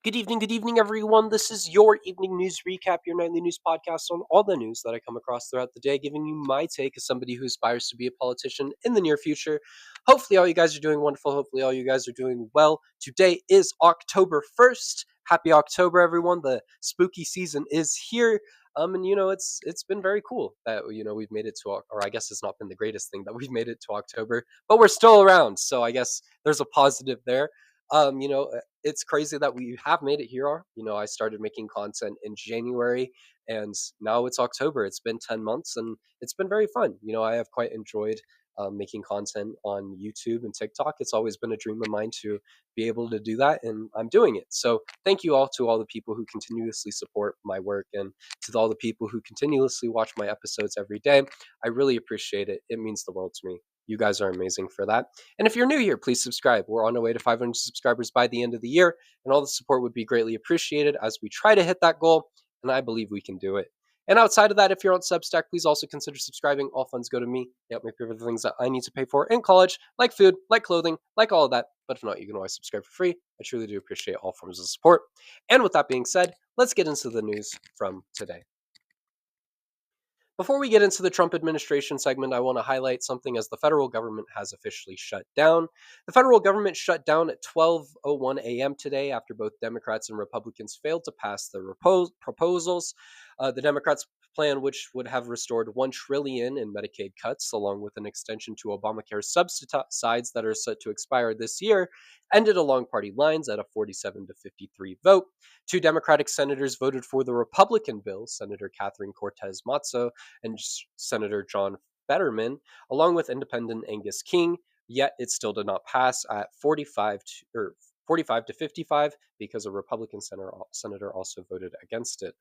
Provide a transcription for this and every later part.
Good evening, everyone. This is your evening news recap, your nightly news podcast on all the news that I come across throughout the day, giving you my take as somebody who aspires to be a politician in the near future. Hopefully, all you guys are doing wonderful. Hopefully, all you guys are doing well. Today is October 1st. Happy October, everyone. The spooky season is here. And it's been very cool that we've made it to, or I guess it's not been the greatest thing that we've made it to October, but we're still around. So I guess there's a positive there. It's crazy that we have made it here. I started making content in January and now it's October. It's been 10 months and it's been very fun. I have quite enjoyed making content on YouTube and TikTok. It's always been a dream of mine to be able to do that, and I'm doing it. So, thank you all to all the people who continuously support my work and to all the people who continuously watch my episodes every day. I really appreciate it. It means the world to me. You guys are amazing for that. And if you're new here, please subscribe. We're on our way to 500 subscribers by the end of the year, and all the support would be greatly appreciated as we try to hit that goal, and I believe we can do it. And outside of that, if you're on Substack, please also consider subscribing. All funds go to me. Help me pay for the things that I need to pay for in college, like food, like clothing, like all of that. But if not, you can always subscribe for free. I truly do appreciate all forms of support. And with that being said, let's get into the news from today. Before we get into the Trump administration segment, I want to highlight something as the federal government has officially shut down. The federal government shut down at 12:01 a.m. today after both Democrats and Republicans failed to pass their proposals. The Democrats' plan, which would have restored $1 trillion in Medicaid cuts, along with an extension to Obamacare subsidies that are set to expire this year, ended along party lines at a 47-53 vote. Two Democratic senators voted for the Republican bill, Senator Catherine Cortez Masto and Senator John Fetterman, along with independent Angus King, yet it still did not pass at 45 to 55 because a Republican senator also voted against it.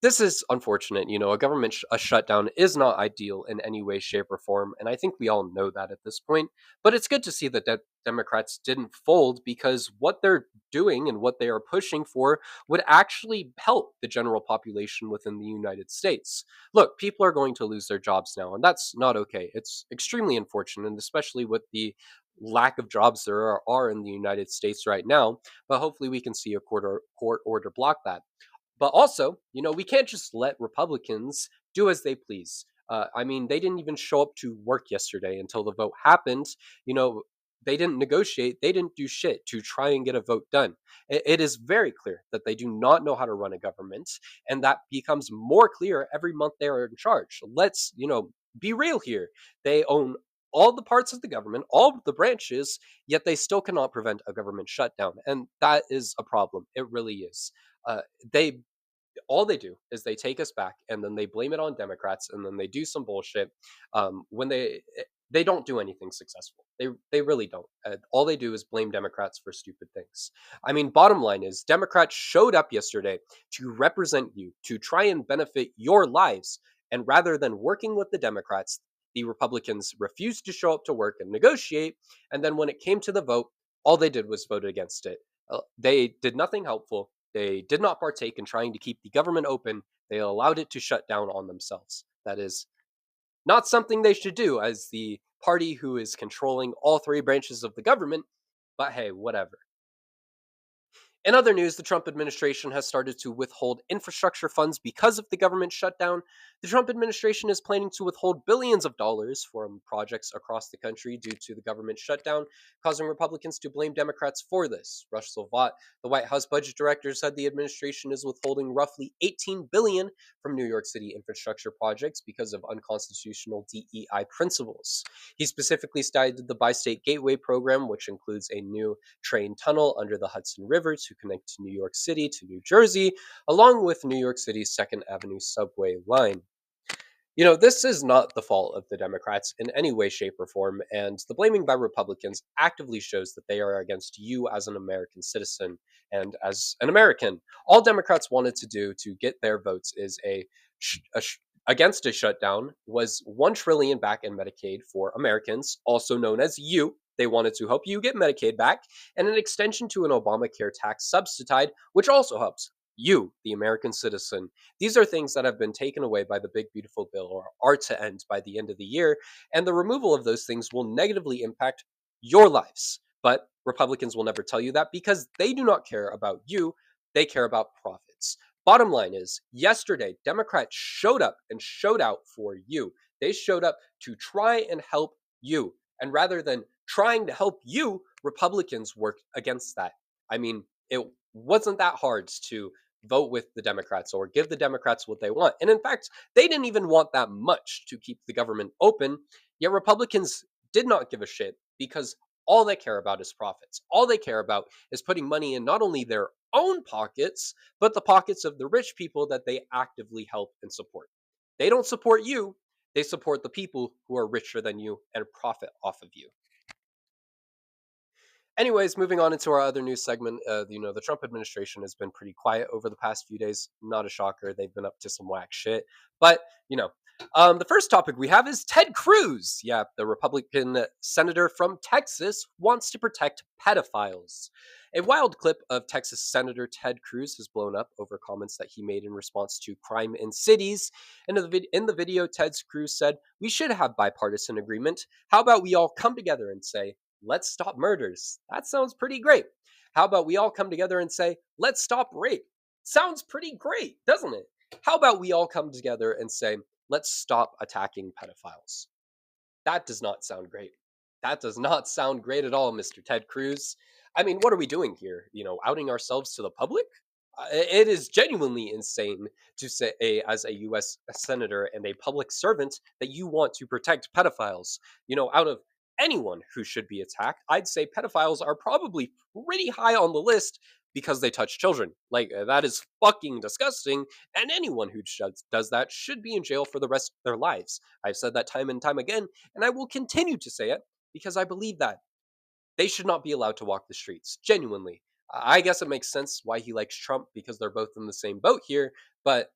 This is unfortunate. A government a shutdown is not ideal in any way, shape, or form, and I think we all know that at this point. But it's good to see that Democrats didn't fold because what they're doing and what they are pushing for would actually help the general population within the United States. Look, people are going to lose their jobs now, and that's not okay. It's extremely unfortunate, and especially with the lack of jobs there are in the United States right now. But hopefully, we can see a court order block that. But also, we can't just let Republicans do as they please. They didn't even show up to work yesterday until the vote happened. You know, they didn't negotiate. They didn't do shit to try and get a vote done. It is very clear that they do not know how to run a government, and that becomes more clear every month they are in charge. Let's, be real here. They own all the parts of the government, all of the branches, yet they still cannot prevent a government shutdown, and that is a problem. It really is. They all they do is they take us back and then they blame it on Democrats and then they do some bullshit. When they don't do anything successful. They really don't. All they do is blame Democrats for stupid things. Bottom line is Democrats showed up yesterday to represent you, to try and benefit your lives, and rather than working with the Democrats, the Republicans refused to show up to work and negotiate. And then when it came to the vote, all they did was vote against it. They did nothing helpful. They did not partake in trying to keep the government open. They allowed it to shut down on themselves. That is not something they should do as the party who is controlling all three branches of the government, but hey, whatever. In other news, the Trump administration has started to withhold infrastructure funds because of the government shutdown. The Trump administration is planning to withhold billions of dollars from projects across the country due to the government shutdown, causing Republicans to blame Democrats for this. Russell Vought, the White House budget director, said the administration is withholding roughly $18 billion from New York City infrastructure projects because of unconstitutional DEI principles. He specifically cited the Bi-State Gateway program, which includes a new train tunnel under the Hudson River to connect New York City to New Jersey, along with New York City's 2nd Avenue subway line. This is not the fault of the Democrats in any way, shape, or form, and the blaming by Republicans actively shows that they are against you as an American citizen and as an American. All Democrats wanted to do to get their votes is against a shutdown was $1 trillion back in Medicaid for Americans, also known as you. They wanted to help you get Medicaid back, and an extension to an Obamacare tax subsidy, which also helps you, the American citizen. These are things that have been taken away by the big, beautiful bill or are to end by the end of the year, and the removal of those things will negatively impact your lives. But Republicans will never tell you that because they do not care about you, they care about profits. Bottom line is, yesterday, Democrats showed up and showed out for you. They showed up to try and help you. And rather than trying to help you, Republicans worked against that. I mean, it wasn't that hard to vote with the Democrats or give the Democrats what they want. And in fact, they didn't even want that much to keep the government open. Yet Republicans did not give a shit because all they care about is profits. All they care about is putting money in not only their own pockets, but the pockets of the rich people that they actively help and support. They don't support you, they support the people who are richer than you and profit off of you. Anyways, moving on into our other news segment, the Trump administration has been pretty quiet over the past few days. Not a shocker; they've been up to some whack shit. But the first topic we have is Ted Cruz. Yeah, the Republican senator from Texas wants to protect pedophiles. A wild clip of Texas Senator Ted Cruz has blown up over comments that he made in response to crime in cities. In the video, Ted Cruz said, "We should have bipartisan agreement. How about we all come together and say, let's stop murders. That sounds pretty great. How about we all come together and say, let's stop rape? Sounds pretty great, doesn't it? How about we all come together and say, let's stop attacking pedophiles? That does not sound great. That does not sound great at all, Mr. Ted Cruz. I mean, what are we doing here? Outing ourselves to the public? It is genuinely insane to say, as a U.S. senator and a public servant, that you want to protect pedophiles. Out of anyone who should be attacked, I'd say pedophiles are probably pretty high on the list because they touch children. Like, that is fucking disgusting, and anyone who does that should be in jail for the rest of their lives. I've said that time and time again, and I will continue to say it because I believe that. They should not be allowed to walk the streets, genuinely. I guess it makes sense why he likes Trump because they're both in the same boat here, but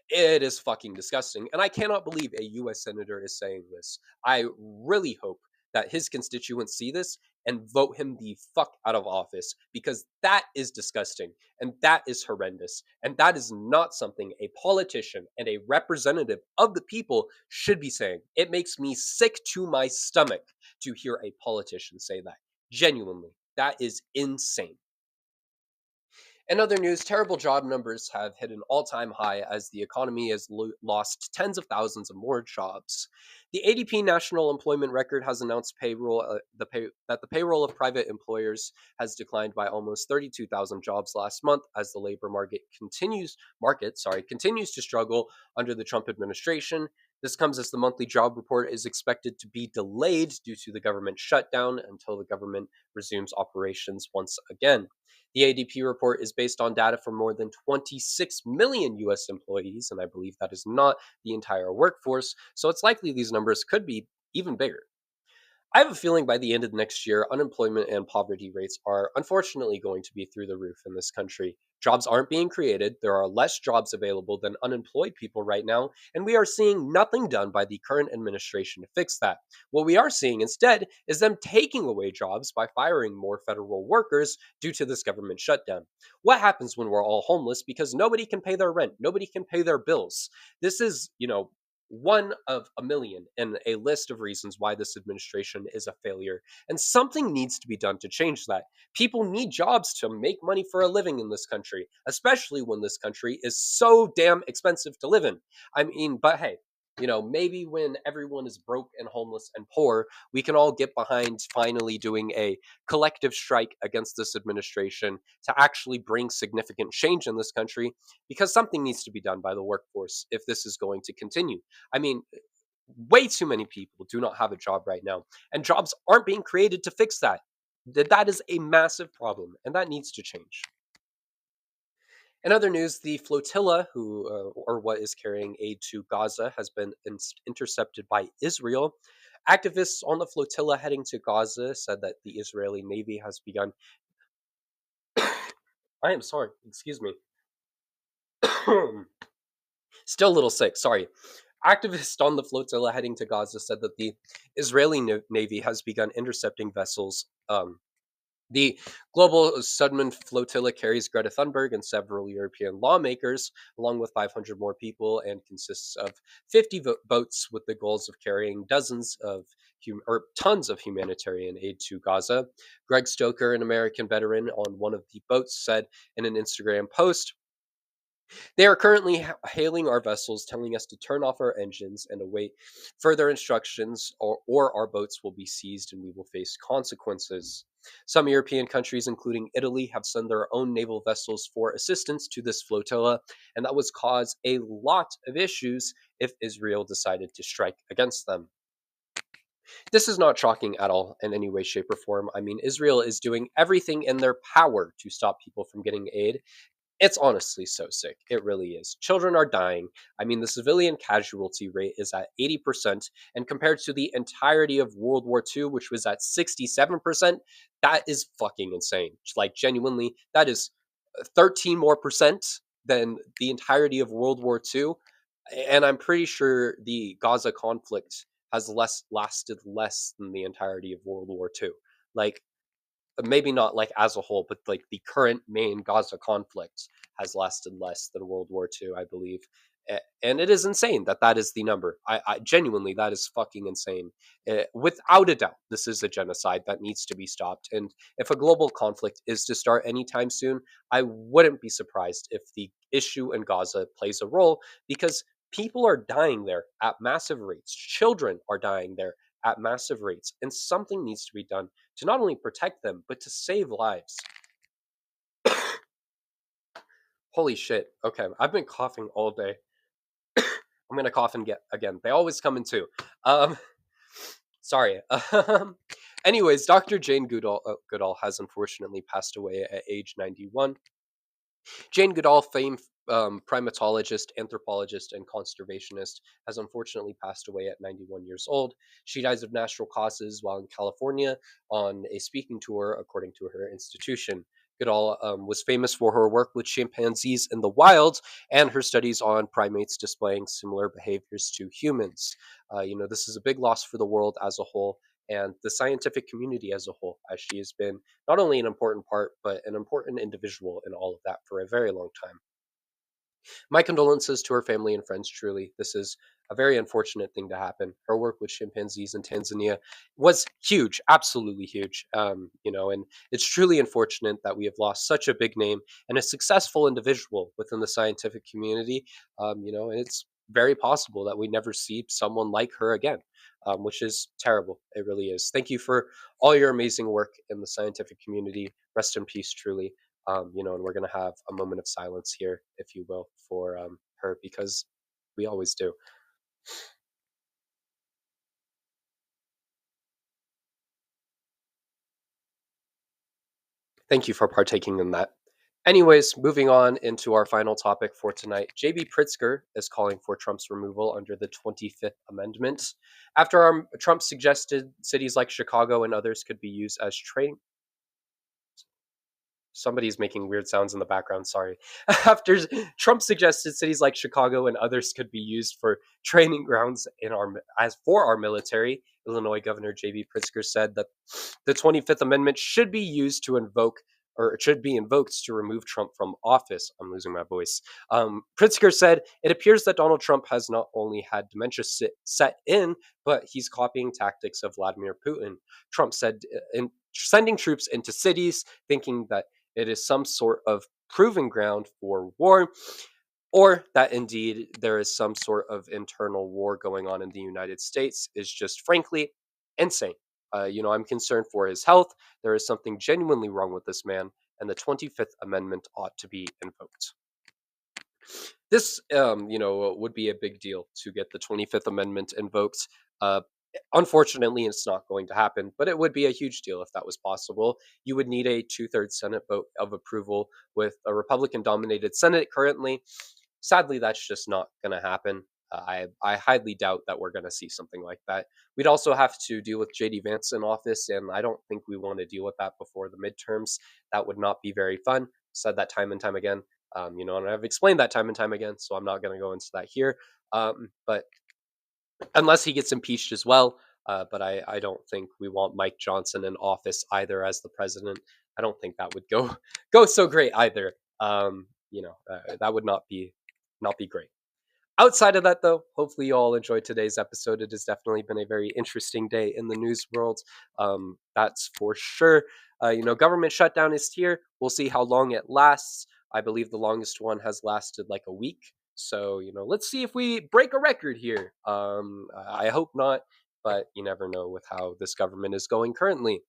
it is fucking disgusting. And I cannot believe a US senator is saying this. I really hope that his constituents see this and vote him the fuck out of office because that is disgusting and that is horrendous. And that is not something a politician and a representative of the people should be saying. It makes me sick to my stomach to hear a politician say that. Genuinely, that is insane. In other news, terrible job numbers have hit an all-time high as the economy has lost tens of thousands of more jobs. The ADP National Employment Record has announced that the payroll of private employers has declined by almost 32,000 jobs last month as the labor market continues to struggle under the Trump administration. This comes as the monthly job report is expected to be delayed due to the government shutdown until the government resumes operations once again. The ADP report is based on data from more than 26 million US employees, and I believe that is not the entire workforce, so it's likely these numbers could be even bigger. I have a feeling by the end of next year, unemployment and poverty rates are unfortunately going to be through the roof in this country. Jobs aren't being created, there are less jobs available than unemployed people right now, and we are seeing nothing done by the current administration to fix that. What we are seeing instead is them taking away jobs by firing more federal workers due to this government shutdown. What happens when we're all homeless because nobody can pay their rent, nobody can pay their bills? This is, one of a million and a list of reasons why this administration is a failure. And something needs to be done to change that. People need jobs to make money for a living in this country, especially when this country is so damn expensive to live in. I mean, but hey, maybe when everyone is broke and homeless and poor, we can all get behind finally doing a collective strike against this administration to actually bring significant change in this country because something needs to be done by the workforce if this is going to continue. I mean, way too many people do not have a job right now, and jobs aren't being created to fix that. That is a massive problem, and that needs to change. In other news, the flotilla, or what is carrying aid to Gaza, has been intercepted by Israel. Activists on the flotilla heading to Gaza said that the Israeli Navy has begun. I am sorry, excuse me. Still a little sick, sorry. Activists on the flotilla heading to Gaza said that the Israeli Navy has begun intercepting vessels The global Sudman flotilla carries Greta Thunberg and several European lawmakers, along with 500 more people, and consists of 50 boats with the goals of carrying dozens of or tons of humanitarian aid to Gaza. Greg Stoker, an American veteran on one of the boats, said in an Instagram post, "They are currently hailing our vessels, telling us to turn off our engines and await further instructions, or our boats will be seized and we will face consequences." Some European countries, including Italy, have sent their own naval vessels for assistance to this flotilla, and that would cause a lot of issues if Israel decided to strike against them. This is not shocking at all in any way, shape, or form. I mean, Israel is doing everything in their power to stop people from getting aid. It's honestly so sick. It really is. Children are dying. I mean, the civilian casualty rate is at 80%, and compared to the entirety of World War II, which was at 67%, that is fucking insane. Like, genuinely, that is 13 more percent than the entirety of World War II. And I'm pretty sure the Gaza conflict has lasted less than the entirety of World War II. Like, maybe not like as a whole, but like the current main Gaza conflict has lasted less than World War II, I believe. And it is insane that that is the number. I genuinely, that is fucking insane. Without a doubt, this is a genocide that needs to be stopped. And if a global conflict is to start anytime soon, I wouldn't be surprised if the issue in Gaza plays a role, because people are dying there at massive rates. Children are dying there at massive rates, and something needs to be done to not only protect them, but to save lives. Holy shit. Okay, I've been coughing all day. I'm gonna cough and get again. They always come in two. Um, sorry. Anyways, Dr. Jane Goodall has unfortunately passed away at age 91. Jane Goodall, famed primatologist, anthropologist, and conservationist, has unfortunately passed away at 91 years old. She dies of natural causes while in California on a speaking tour, according to her institution. Goodall was famous for her work with chimpanzees in the wild and her studies on primates displaying similar behaviors to humans. This is a big loss for the world as a whole and the scientific community as a whole, as she has been not only an important part, but an important individual in all of that for a very long time. My condolences to her family and friends, truly. This is a very unfortunate thing to happen. Her work with chimpanzees in Tanzania was huge, absolutely huge. And it's truly unfortunate that we have lost such a big name and a successful individual within the scientific community. And it's very possible that we never see someone like her again, which is terrible. It really is. Thank you for all your amazing work in the scientific community. Rest in peace, truly. And we're going to have a moment of silence here, if you will, for her, because we always do. Thank you for partaking in that. Anyways, moving on into our final topic for tonight. JB Pritzker is calling for Trump's removal under the 25th Amendment. After Trump suggested cities like Chicago and others could be used as training. Somebody's making weird sounds in the background, sorry. After Trump suggested cities like Chicago and others could be used for training grounds as for our military, Illinois Governor J.B. Pritzker said that the 25th Amendment should be used to invoke, or it should be invoked to remove Trump from office. I'm losing my voice. Pritzker said, "It appears that Donald Trump has not only had dementia set in, but he's copying tactics of Vladimir Putin." Trump said, in sending troops into cities, thinking that it is some sort of proving ground for war, or that indeed there is some sort of internal war going on in the United States, is just frankly insane. I'm concerned for his health. There is something genuinely wrong with this man, and the 25th Amendment ought to be invoked. This, would be a big deal to get the 25th Amendment invoked. Uh, Unfortunately, it's not going to happen, but it would be a huge deal if that was possible. You would need a two-thirds Senate vote of approval with a Republican dominated Senate currently. Sadly, that's just not going to happen. I highly doubt that we're going to see something like that. We'd also have to deal with JD Vance in office, and I don't think we want to deal with that before the midterms. That would not be very fun. Said that time and time again. And I've explained that time and time again, so I'm not going to go into that here. But unless he gets impeached as well. But I don't think we want Mike Johnson in office either as the president. I don't think that would go so great either. That would not be great. Outside of that, though, hopefully you all enjoyed today's episode. It has definitely been a very interesting day in the news world. That's for sure. Government shutdown is here. We'll see how long it lasts. I believe the longest one has lasted like a week. So, let's see if we break a record here. I hope not, but you never know with how this government is going currently.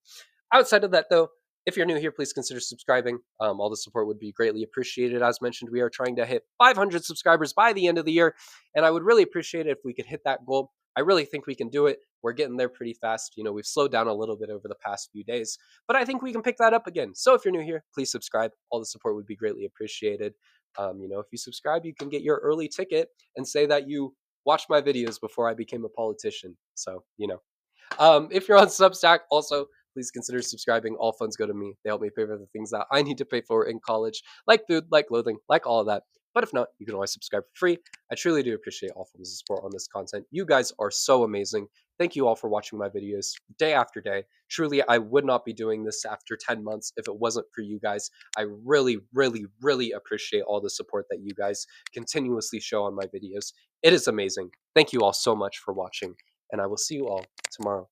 Outside of that, though, if you're new here, please consider subscribing. All the support would be greatly appreciated. As mentioned, we are trying to hit 500 subscribers by the end of the year, and I would really appreciate it if we could hit that goal. I really think we can do it. We're getting there pretty fast. We've slowed down a little bit over the past few days, but I think we can pick that up again. So if you're new here, please subscribe. All the support would be greatly appreciated. If you subscribe, you can get your early ticket and say that you watched my videos before I became a politician. So, if you're on Substack, also, please consider subscribing. All funds go to me. They help me pay for the things that I need to pay for in college, like food, like clothing, like all of that. But if not, you can always subscribe for free. I truly do appreciate all forms of support on this content. You guys are so amazing. Thank you all for watching my videos day after day. Truly, I would not be doing this after 10 months if it wasn't for you guys. I really, really, really appreciate all the support that you guys continuously show on my videos. It is amazing. Thank you all so much for watching, and I will see you all tomorrow.